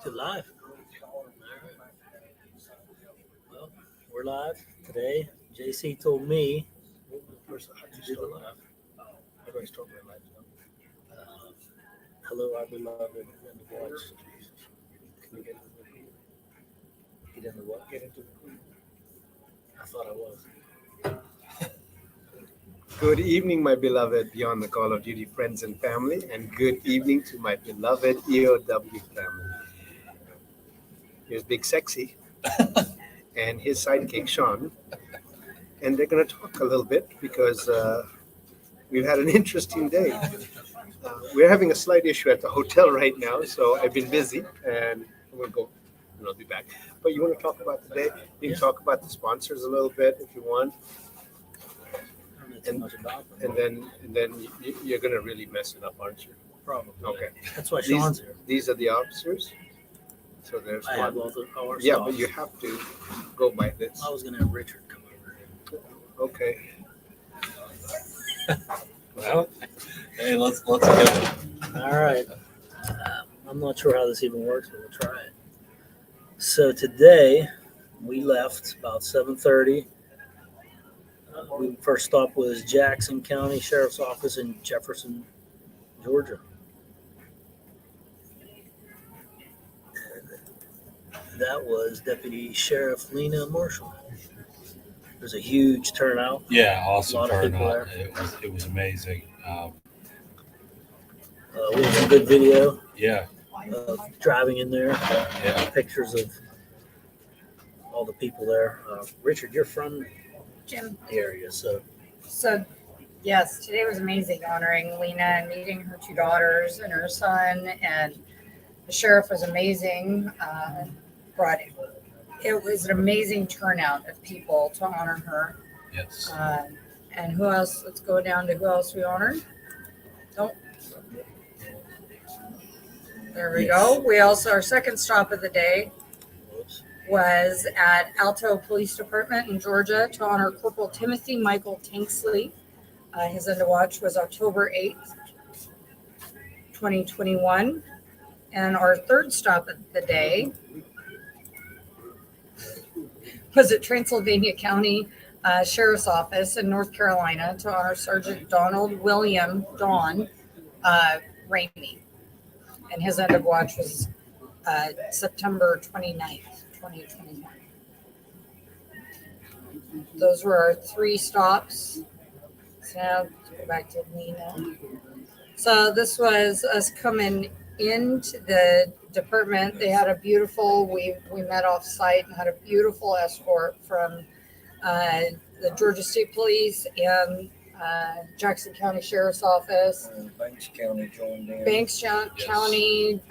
To live. All right. Well, we're live today. JC told me to do the live. Everybody's told me live. Hello, our beloved and the watch. Can we get into what? Get into the. I thought I was. Good evening, my beloved Beyond the Call of Duty friends and family, and good evening to my beloved EOW family. Here's Big Sexy and his sidekick, Sean, and they're going to talk a little bit because we've had an interesting day. We're having a slight issue at the hotel right now, so I've been busy, and we'll go, and I'll be back. But you want to talk about today? You can talk about the sponsors a little bit if you want. And then you're gonna really mess it up, aren't you? Probably. Okay. That's why Sean's here. These are the officers. So there's I one. have all the our Yeah, stuff. but you have to go by this. I was gonna have Richard come over. Okay. Well, hey, let's go. All right. I'm not sure how this even works, but we'll try it. So today we left about 7:30. We first stop was Jackson County Sheriff's Office in Jefferson, Georgia. That was Deputy Sheriff Lena Marshall. There's a huge turnout. Yeah, awesome A lot of people turnout. there. It was amazing. We had some good video Yeah, of driving in there. yeah. Pictures of all the people there. Richard, you're from Jim. the area, so So, yes, today was amazing honoring Lena and meeting her two daughters and her son. And the sheriff was amazing. It was an amazing turnout of people to honor her. Yes. And who else? Let's go down to who else we honored. There we go. We also, our second stop of the day whoops. was at Alto Police Department in Georgia to honor Corporal Timothy Michael Tanksley. His end of watch was October 8th, 2021. And our third stop of the day was at Transylvania County Sheriff's Office in North Carolina to honor Sergeant Donald William Don Ramey. And his end of watch was September 29th, 2021. Those were our three stops. So now let's go back to Lena. So this was us coming into the department. They had a beautiful, we met off site and had a beautiful escort from the Georgia State Police and Jackson County Sheriff's Office. And Banks County joined in. Banks County,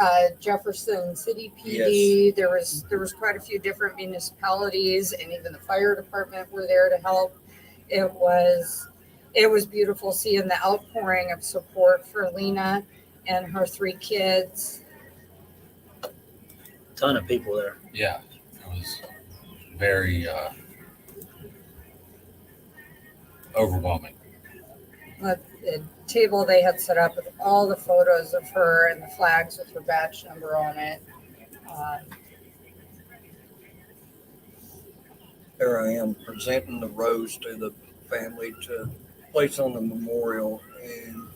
Jefferson City PD. Yes. There was quite a few different municipalities, and even the fire department were there to help. It was beautiful seeing the outpouring of support for Lena and her three kids. Ton of people there. Yeah, it was very overwhelming. The table they had set up with all the photos of her and the flags with her badge number on it. There I am presenting the rose to the family to place on the memorial. And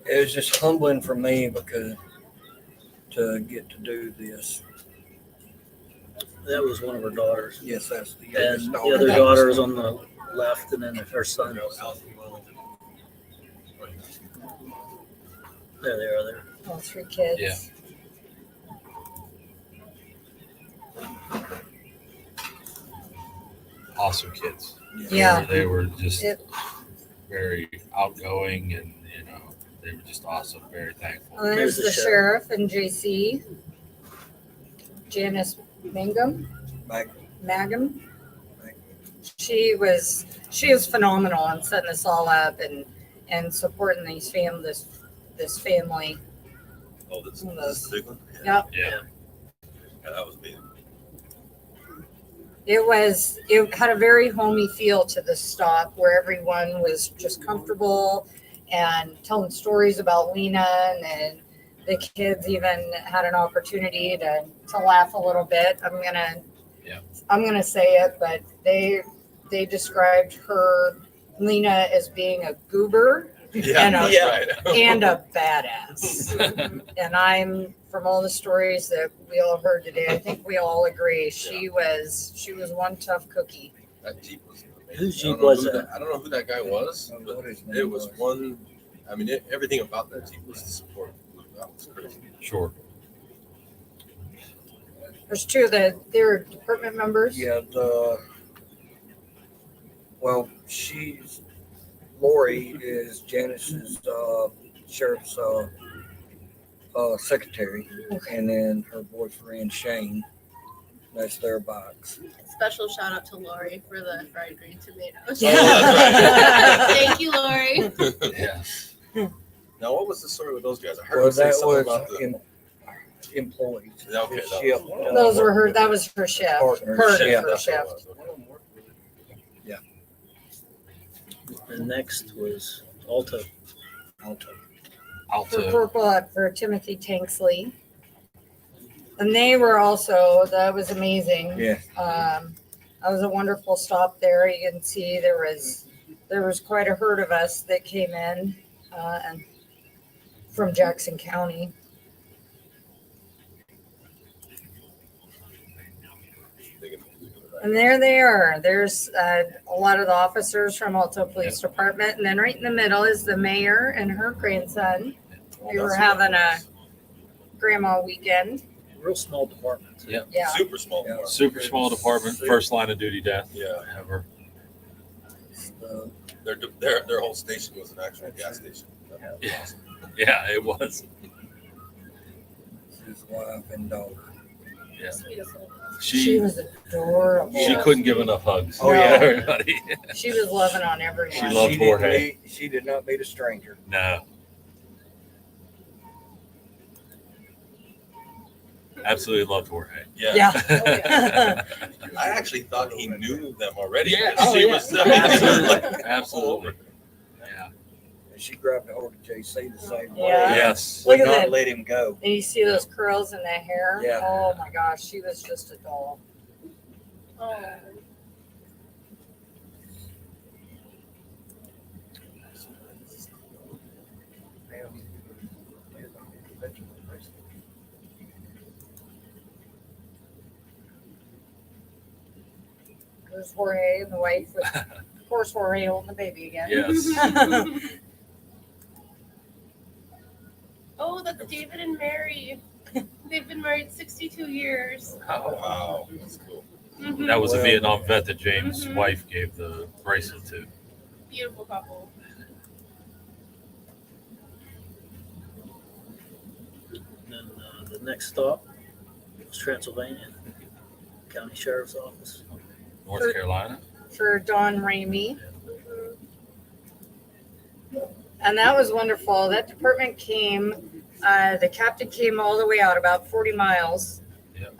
it was just humbling for me because to get to do this. That was one of her daughters. Yes, that's the And youngest the other daughter is on the left, and then her son. There they are there. All three kids. Yeah. Awesome kids. Yeah. They were just It- very outgoing, and they were just awesome. Very thankful. Well, there's the sheriff and JC. Janice Mangum. She was phenomenal in setting this all up and supporting this family. Oh, this is the big one? Yep. Yeah. Yeah, that was big. It had a very homey feel to the stop where everyone was just comfortable and telling stories about Lena, and then the kids even had an opportunity to laugh a little bit. I'm gonna say it, but they described her, Lena, as being a goober Yeah, and that's right. and a badass. And I'm, from all the stories that we all heard today, I think we all agree she was one tough cookie. That Jeep was amazing. Whose I don't Jeep know was who that? I don't know who that guy was, I don't know but what his name it was was. one. I mean, everything about that Jeep was support. That was crazy. Sure. There's two of their department members. Yeah, Lori is Janice's sheriff's secretary, and then her boyfriend Shane, that's their box. Special shout out to Lori for the fried green tomatoes. Yeah. that's Thank you, Lori. Yeah. Now, what was the story with those guys? I heard Well, him say that something was about the. employees. Yeah, okay, The that shift, was- Those were her. That was her shift. Partner Her shift. her That's what it shift. was, okay. And next was Alto. Alto. For Alto. Corporal for Timothy Tanksley. And they were also, that was amazing. Yeah. That was a wonderful stop there. You can see there was quite a herd of us that came in and from Jackson County. And there they are. There's a lot of the officers from Alto Police Department. And then right in the middle is the mayor and her grandson. Well, They were that's having what a it grandma weekend. Real small department. Yeah. was. Yeah. Super small. Yeah. part. Super small department, first line of duty death. Yeah. Ever. Their whole station was an actual gas station. That was Yeah. awesome. Yeah, it was. His wife and daughter. Yeah. She She was adorable. she couldn't give enough hugs. Oh, yeah. Everybody. She was loving on everyone. She loved She didn't Jorge. meet- She did not meet a stranger. No. Absolutely loved Jorge. Yeah. Yeah. I actually thought he knew them already. Yeah. because she Oh, yeah. was I mean, she was like, Absolutely. Yeah. And she grabbed a hold of JC the same way. Yeah. Yes. Look Would at not that. let him go. And you see those curls in the hair? Yeah. Oh my gosh, she was just a doll. Oh. There's Jorge and the wife with, of course, Jorge holding the baby again. Yes. Oh, that's David and Mary. They've been married 62 years. Oh, wow, that's cool. Mhm. that was a Well- Vietnam vet that James' Mhm. wife gave the bracelet to. Beautiful couple. And then the next stop was Transylvania County Sheriff's Office. North For- Carolina. For Don Ramey. Mhm. And that was wonderful. That department came, the captain came all the way out about 40 miles Yep.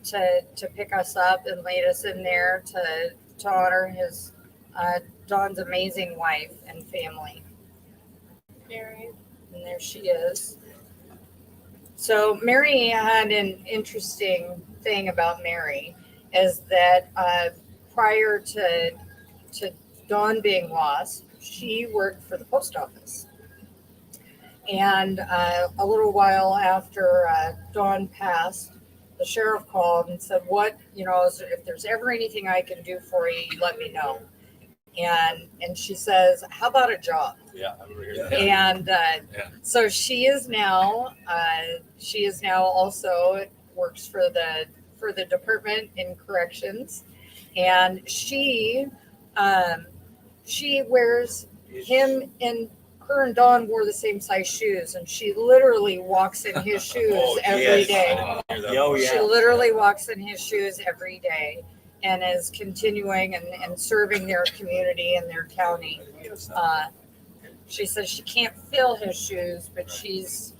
to pick us up and laid us in there to honor his Don's amazing wife and family. Mary. And there she is. So Mary had an interesting thing about Mary is that prior to Dawn being lost, she worked for the post office. And a little while after Dawn passed, the sheriff called and said, if there's ever anything I can do for you, let me know. And she says, how about a job? Yeah, I remember hearing Yeah. that. And so she is now also works for the department in corrections, and she wears him, and her and Dawn wore the same size shoes, and she literally walks in his shoes Oh, every yes. day. I didn't hear that Oh, part. yeah. She literally walks in his shoes every day and is continuing and serving their community and their county. She says she can't fill his shoes, but she's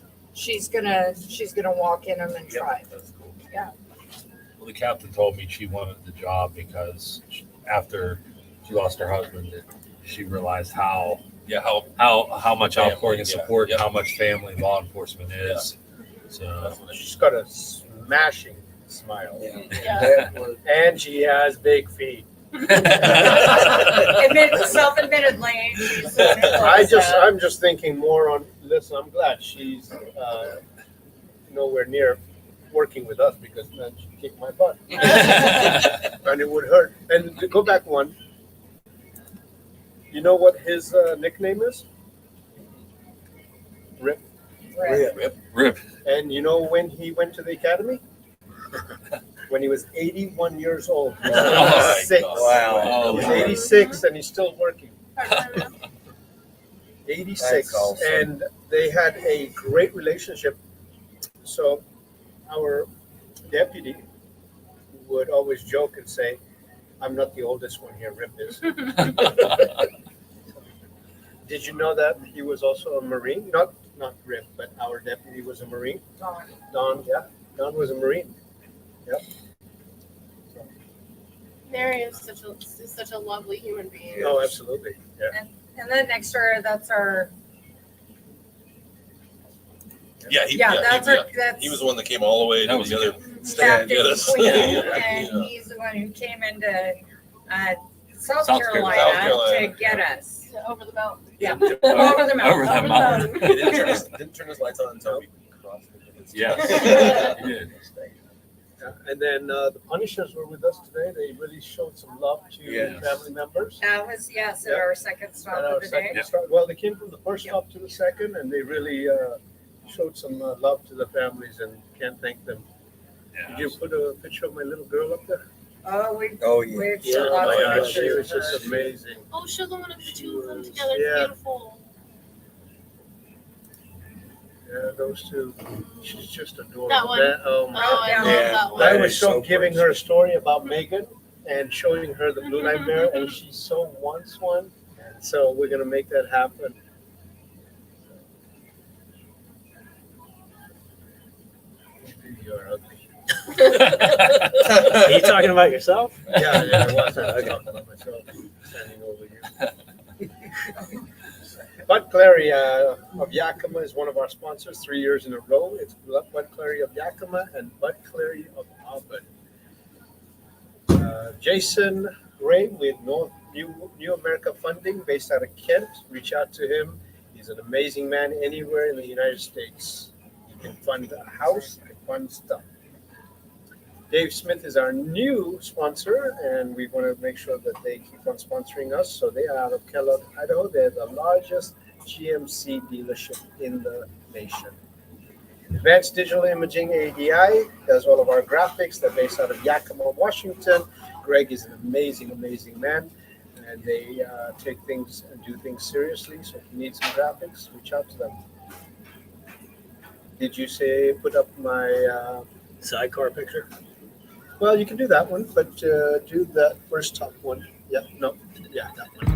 gonna walk in them and try. That's cool. Well, the captain told me she wanted the job because after she lost her husband, that she realized how how much Family, outpouring and yeah, support, yeah. how much family law enforcement is. So She's got a smashing smile. Yeah. Yeah. That was, And she has big feet. Self-admittedly, she's I'm just thinking more on, listen, I'm glad she's nowhere near working with us because then she'd kick my butt. And it would hurt. And to go back one, you know what his nickname is? Rip. Rip. And you know when he went to the academy? When he was 81 years old. He was Oh my 86. wow. He's 86 and he's still working. Part-time. 86. That's awesome. And they had a great relationship. So our deputy would always joke and say, I'm not the oldest one here, Rip is. Did you know that he was also a Marine? Not Rip, but our deputy was a Marine. Don, yeah. Don was a Marine. Yep. Mary is such a lovely human being. Oh, absolutely. Yeah. And then next door, that's our, That's that's he was the one that came all the way That to was the other Captain get us. Queen, Yeah. and he's the one who came into South South Carolina Carolina. to get us. Over the mountain. Yeah, over the Over mountain. that mountain. He didn't turn his lights on until we crossed the Yes. He did. Yeah. And then the Punishers were with us today. They really showed some love to Yes. family members. That was, yes, at Yeah. our second stop And of our the second day. start, well, they came from the first stop to the second, and they really showed some love to the families, and can't thank them. Did you put a picture of my little girl up there? Oh, yeah. We've Yeah, seen oh lots my of God, she pictures was of just her. amazing. Oh, show the one of the two of them together. It's Yeah. beautiful. Yeah, those two. She's just adorable. That one? Oh my Oh, I love Yeah. that one. I That was is so so giving precious. her a story about Megan and showing her the blue nightmare, and she so wants one. So we're gonna make that happen. You're ugly. Are you talking about yourself? Yeah, I was. I was talking about myself standing over you. Bud Clary of Yakima is one of our sponsors 3 years in a row. It's Bud Clary of Yakima and Bud Clary of Auburn. Jason Ray with New America Funding based out of Kent. Reach out to him. He's an amazing man anywhere in the United States. He can fund a house, he can fund stuff. Dave Smith is our new sponsor, and we want to make sure that they keep on sponsoring us. So they are out of Kellogg, Idaho. They're the largest GMC dealership in the nation. Advanced Digital Imaging ADI does all of our graphics. They're based out of Yakima, Washington. Greg is an amazing, amazing man, and they take things and do things seriously. So if you need some graphics, reach out to them. Did you say put up my? Sidecar picture. Well, you can do that one, but do that first top one. Yeah, no, yeah, that one.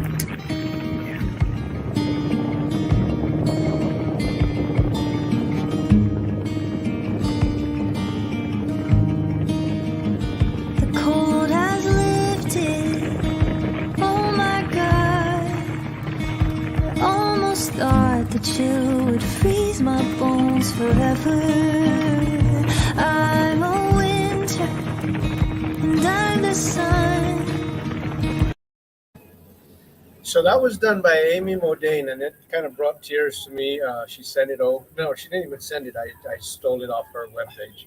The cold has lifted. Oh my God. I almost thought the chill would freeze my bones forever. I'm a winter and I'm the sun. So that was done by Amy Modane, and it kind of brought tears to me. She sent it over. No, she didn't even send it. I stole it off her webpage.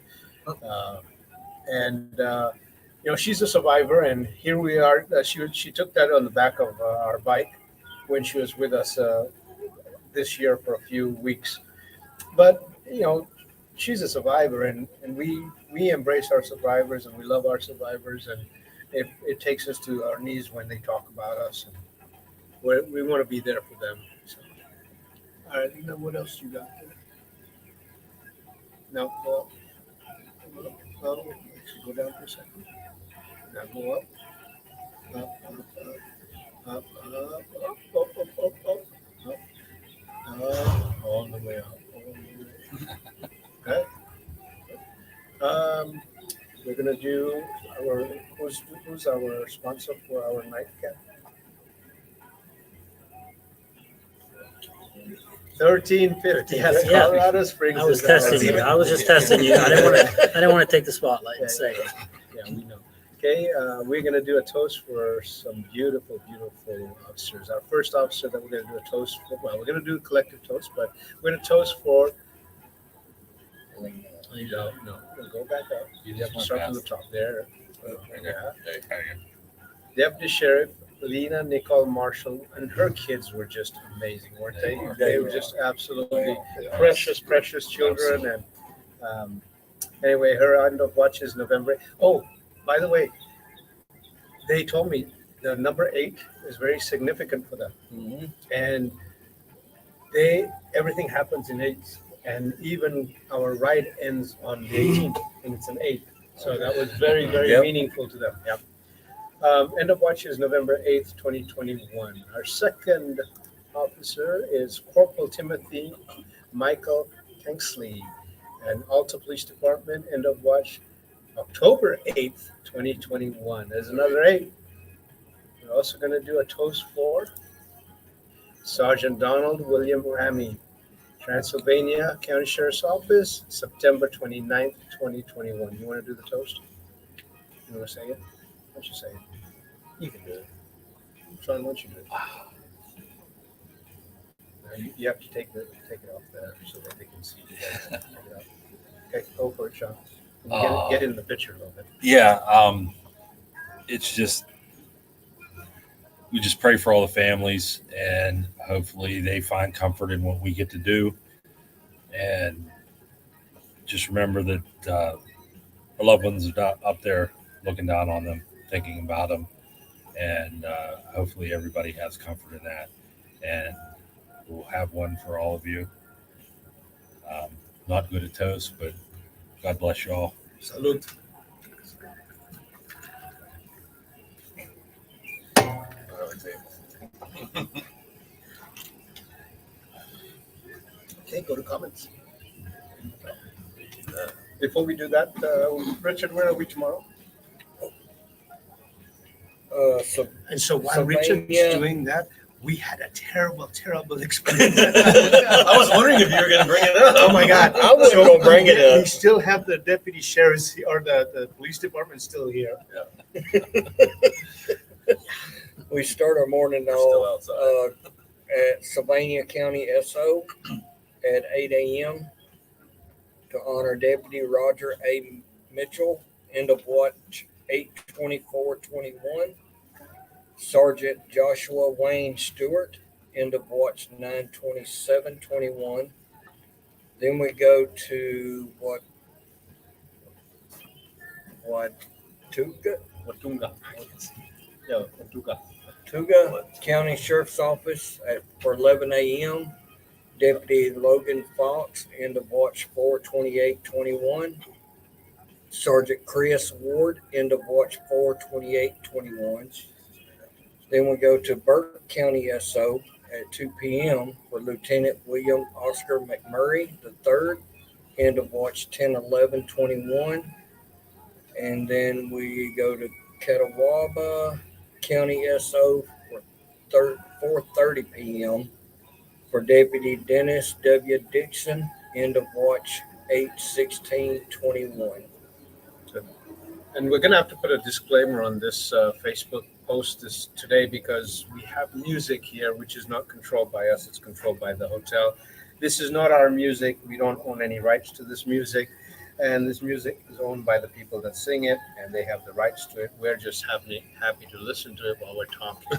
You know, she's a survivor, and here we are. She took that on the back of our bike when she was with us this year for a few weeks. But you know, she's a survivor, and we embrace our survivors, and we love our survivors, and it takes us to our knees when they talk about us. And we want to be there for them. So. All right, Lena, what else you got there? No, go up. Actually, go down for a second. Now go up. Up, up, up. All the way up. Okay. We're gonna do our who's our sponsor for our nightcap? 1350. Yes, Yeah. Colorado Springs. I was is the testing best. you. I was just testing you. I didn't want to take the spotlight and say it. Yeah, we know. Okay, we're going to do a toast for some beautiful, beautiful officers. Our first officer that we're going to do a toast for, well, we're going to do a collective toast, but we're going to toast for. No, we'll go back up. You have to start from the top there. Yeah. Deputy Sheriff Lena, Nicole, Marshall, and her kids were just amazing, weren't they? They were just absolutely precious, precious children. And anyway, her end of watch is November. Oh, by the way, they told me the number 8 is very significant for them, and everything happens in 8s, and even our ride ends on the 18th, and it's an 8. So that was very, very meaningful to them. Yep. End of watch is November 8th, 2021. Our second officer is Corporal Timothy Michael Tanksley, and Alto Police Department. End of watch October 8th, 2021. There's another 8. We're also going to do a toast for Sergeant Donald William Ramey, Transylvania County Sheriff's Office, September 29th, 2021. You want to do the toast? You want to say it? Why don't you say it? You can do it. Sean, why don't you do it? You have to take it off there so that they can see you. Okay, go for it, Sean. Get in the picture a little bit. Yeah, it's just we just pray for all the families, and hopefully they find comfort in what we get to do. And just remember that our loved ones are not up there looking down on them, thinking about them, and hopefully everybody has comfort in that. And we'll have one for all of you. Not good at toast, but God bless you all. Salute. Okay, go to comments. Before we do that, Richard, where are we tomorrow? And so while Transylvania. Richard's doing that, we had a terrible, terrible experience. I was wondering if you were going to bring it up. Oh my God! I was gonna bring it up. We still have the deputy sheriff's or the police department still here. We start our morning We're still off outside. at Sylvania County SO at 8 a.m. to honor Deputy Roger A. Mitchell, end of watch 8/24/21. Sergeant Joshua Wayne Stewart, end of watch 9/27/21. Then we go to Watuga County Sheriff's Office for 11 a.m. Deputy Logan Fox, end of watch 4/28/21. Sergeant Chris Ward, end of watch 4/28/21. Then we go to Burke County SO at 2 p.m. for Lieutenant William Oscar McMurray III, end of watch 10/11/21. And then we go to Catawba County SO for 4:30 p.m. for Deputy Dennis W. Dixon, end of watch 8/16/21. And we're going to have to put a disclaimer on this Facebook post this today because we have music here, which is not controlled by us. It's controlled by the hotel. This is not our music. We don't own any rights to this music. And this music is owned by the people that sing it, and they have the rights to it. We're just happy to listen to it while we're talking,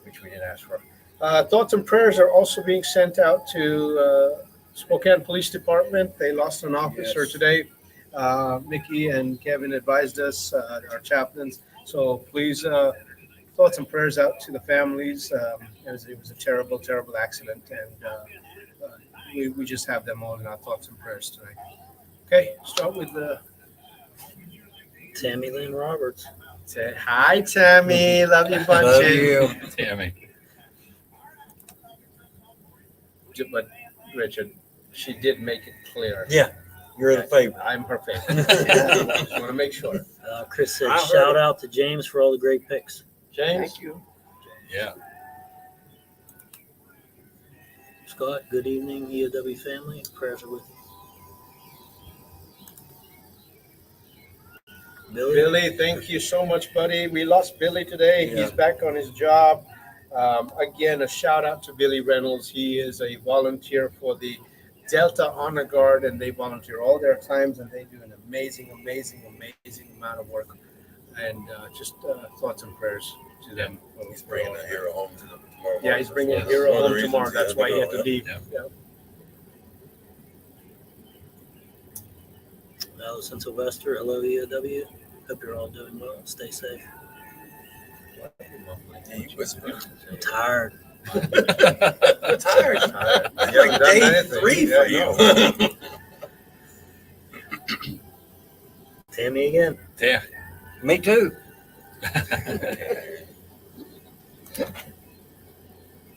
which we didn't ask for. Thoughts and prayers are also being sent out to Spokane Police Department. They lost an officer today. Mickey and Kevin advised us, our chaplains. So please, thoughts and prayers out to the families. It was a terrible, terrible accident, and we just have them all in our thoughts and prayers tonight. Okay, start with Tammy Lynn Roberts. say hi, Tammy. Love you, Love bunches. you. Tammy. But Richard, she did make it clear. Yeah, you're the favorite. I'm her favorite. Just want to make sure. Chris said, I heard shout it. out to James for all the great picks. James, Thank you. Yeah. Scott, good evening, EOW family. Prayers are with you. Billy, Billy, thank you so much, buddy. We lost Billy today. Yeah. He's back on his job. Again, a shout out to Billy Reynolds. He is a volunteer for the Delta Honor Guard, and they volunteer all their times, and they do an amazing amount of work. And just thoughts and prayers to them. He's bringing a hero home to them tomorrow. Yeah, he's bringing a That's hero one of the home reasons tomorrow. That's why he had to go. leave. Yeah. Yeah. Alice and Sylvester, hello, EOW. Hope you're all doing well. Stay safe. He whispered. I'm tired. I'm tired. It's like day 3 for you. Tammy again. Yeah. Me too.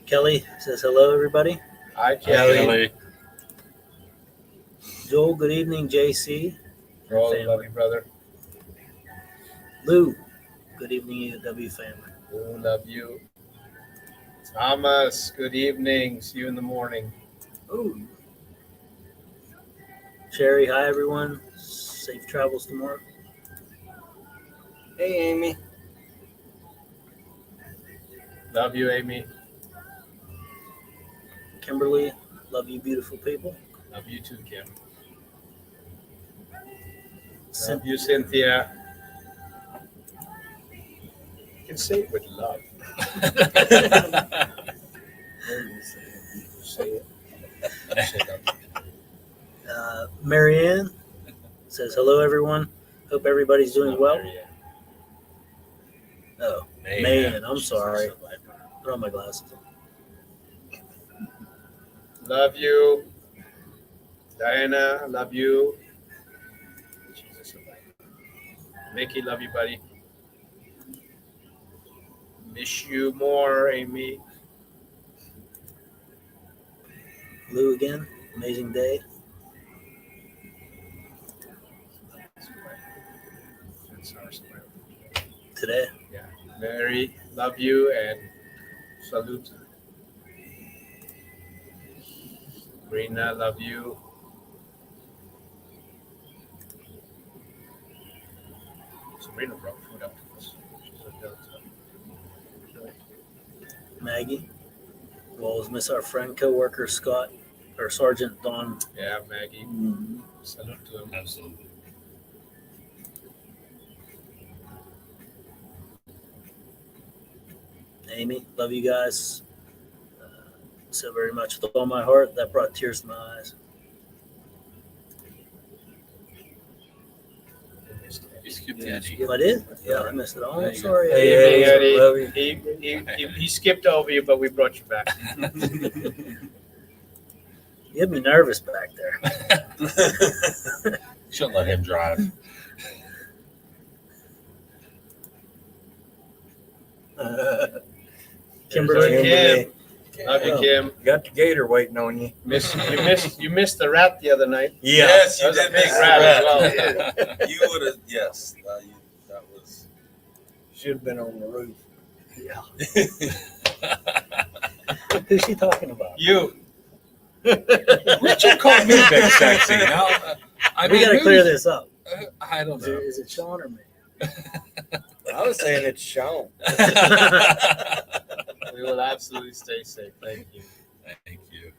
Kelly says hello, everybody. Hi, Kelly. Kelly. Joel, good evening, JC. We're all love you, brother. Lou, good evening, EOW family. Oh, love you. Thomas, good evening. See you in the morning. Ooh. Sherry, hi, everyone. Safe travels tomorrow. Hey, Amy. Love you, Amy. Kimberly, love you, beautiful people. Love you too, Kim. Cyn- Love you, Cynthia. You can say it with love. Say it. Marianne says hello, everyone. Hope everybody's doing well. Oh, man, I'm sorry. Put on my glasses. Love you. Diana, love you. Jesus, Mickey, love you, buddy. Miss you more, Amy. Lou again. Amazing day. Today. Mary, love you and salute. Sabrina, love you. Sabrina brought food up to us. She's a Delta. Maggie. We'll always miss our friend, co-worker Scott, or Sergeant Don. Yeah, Maggie. Salute to him. Absolutely. Amy, love you guys so very much with all my heart. That brought tears to my eyes. You skipped Yeah, Eddie. I did? Yeah, I missed it all. There I'm you sorry. Hey, Hey, Eddie. Love Eddie. you. He skipped over you, but we brought you back. You had me nervous back there. Shouldn't let him drive. Kimberly. Kim. Love you, Oh. Kim. Got the gator waiting on you. You missed the rat the other night. Yes, you That was a did big miss rat as that. well. You would have, yes. That was. Should have been on the roof. Who's she talking about? You. Richard called me big sexy. Now, We got to clear this up. I don't Is it, know. is it Sean or me? I was saying it's Sean. We will absolutely stay safe. Thank you. Thank you.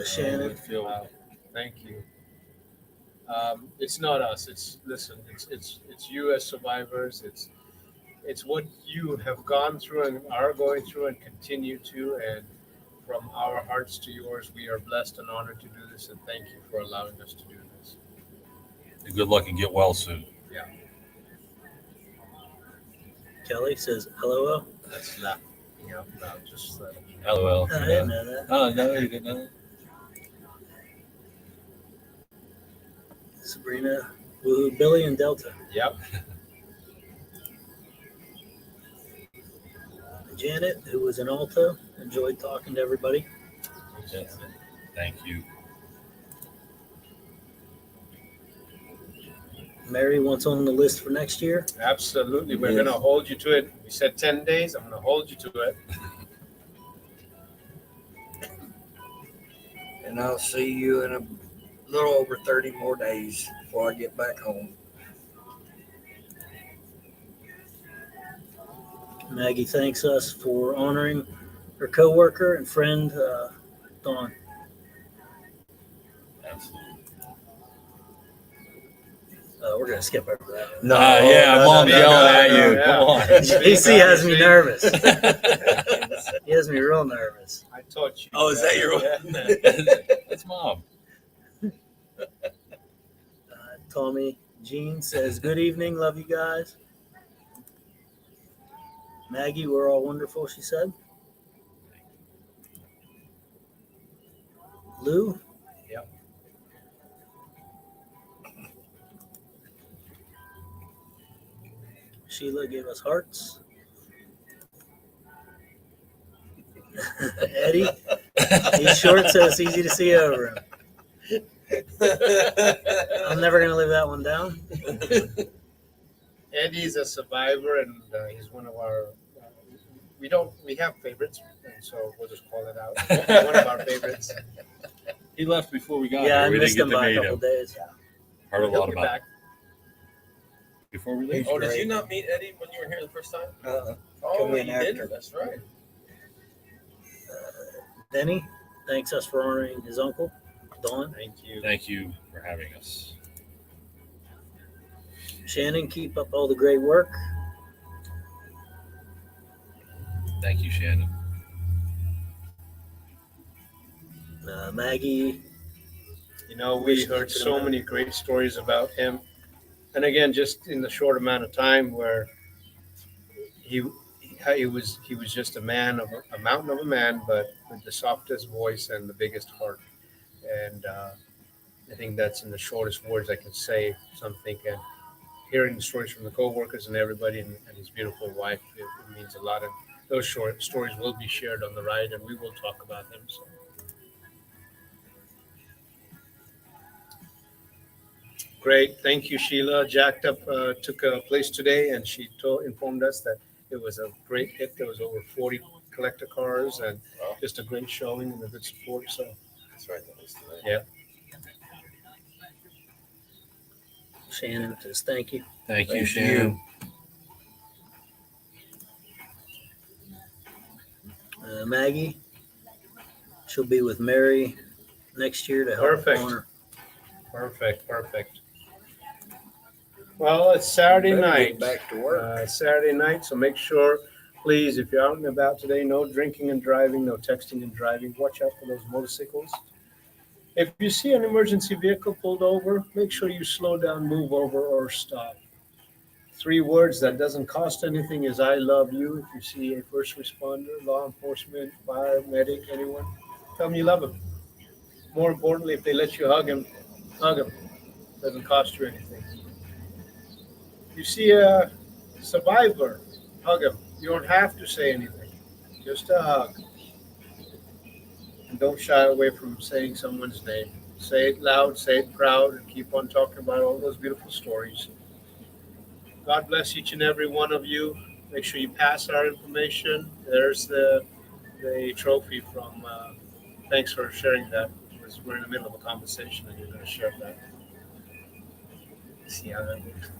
Shannon. Wow. Thank you. It's not us. It's you as survivors. It's what you have gone through and are going through and continue to. And from our hearts to yours, we are blessed and honored to do this. And thank you for allowing us to do this. Good luck and get well soon. Kelly says, LOL. That's laughing out loud. Just LOL. I didn't know that. Oh, no, you didn't know that? Sabrina, woohoo, Billy and Delta. yep. Janet, who was in Alto, enjoyed talking to everybody. Thank you. Mary, what's on the list for next year? Absolutely. We're Yes. going to hold you to it. We said 10 days. I'm going to hold you to it. And I'll see you in a little over 30 more days before I get back home. Maggie thanks us for honoring her coworker and friend, Dawn. Absolutely. We're gonna skip over that. No, yeah, no, Mom's no, yelling no, at no, you. no. Come on. AC has me nervous. He has me real nervous. I taught you. Oh, is that your That's Mom. Tommy Jean says, "Good evening, love you guys." Maggie, we're all wonderful, she said. Lou? Yep. Sheila gave us hearts. Eddie, he's short, so it's easy to see over him. I'm never going to live that one down. Eddie's a survivor, and he's one of our. We have favorites, and so we'll just call it out. One of our favorites. He left before we got Yeah, here. I We missed didn't him get to by a meet couple him. days. Heard a He'll lot be about back. him. Before we leave. Oh, did you not meet Eddie when you were here the first time? Uh-uh. Oh, Come you in after. did. That's right. Denny thanks us for honoring his uncle, Don. Thank you. Thank you for having us. Shannon, keep up all the great work. Thank you, Shannon. Maggie, You know, we heard so many great stories about him, and again, just in the short amount of time where he was just a man of a mountain of a man, but with the softest voice and the biggest heart. And I think that's in the shortest words I can say something. And hearing the stories from the co-workers and everybody, and his beautiful wife, it means a lot. And those short stories will be shared on the ride, and we will talk about him. So. Great, thank you, Sheila. Jacked Up took a place today, and she informed us that it was a great hit. There was over 40 collector cars, and just a great showing and a good support. So That's right. That was today. yeah, Shannon says thank you. Thank you, Thank Shannon. Maggie, she'll be with Mary next year to help Perfect. honor. perfect. Well, it's Saturday Better night. get back to work. Saturday night, so make sure, please, if you're out and about today, no drinking and driving, no texting and driving. Watch out for those motorcycles. If you see an emergency vehicle pulled over, make sure you slow down, move over, or stop. 3 words that doesn't cost anything is "I love you." If you see a first responder, law enforcement, fire, medic, anyone, tell them you love them. More importantly, if they let you hug them, hug them. Doesn't cost you anything. You see a survivor, hug him. You don't have to say anything, just a hug. And don't shy away from saying someone's name. Say it loud, say it proud, and keep on talking about all those beautiful stories. God bless each and every one of you. Make sure you pass our information. There's the trophy from, thanks for sharing that. We're in the middle of a conversation and you're going to share that. See how that works?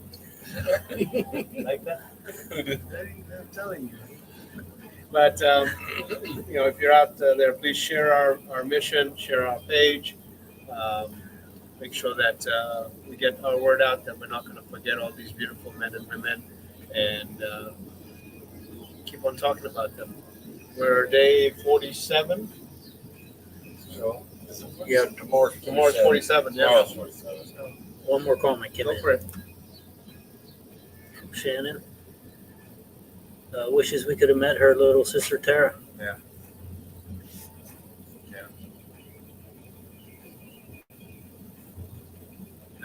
Like that? I'm telling you. But, if you're out there, please share our mission, share our page. Make sure that we get our word out, that we're not going to forget all these beautiful men and women, and keep on talking about them. We're day 47. So Yeah, tomorrow's tomorrow's 47. Yeah. Tomorrow's 47. One more comment came Go in for it. from Shannon. Wishes we could have met her little sister Tara.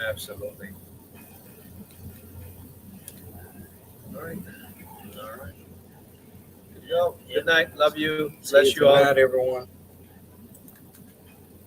Absolutely. All right. Good to go. Good night. Love you. See Bless you you all. Good night, everyone.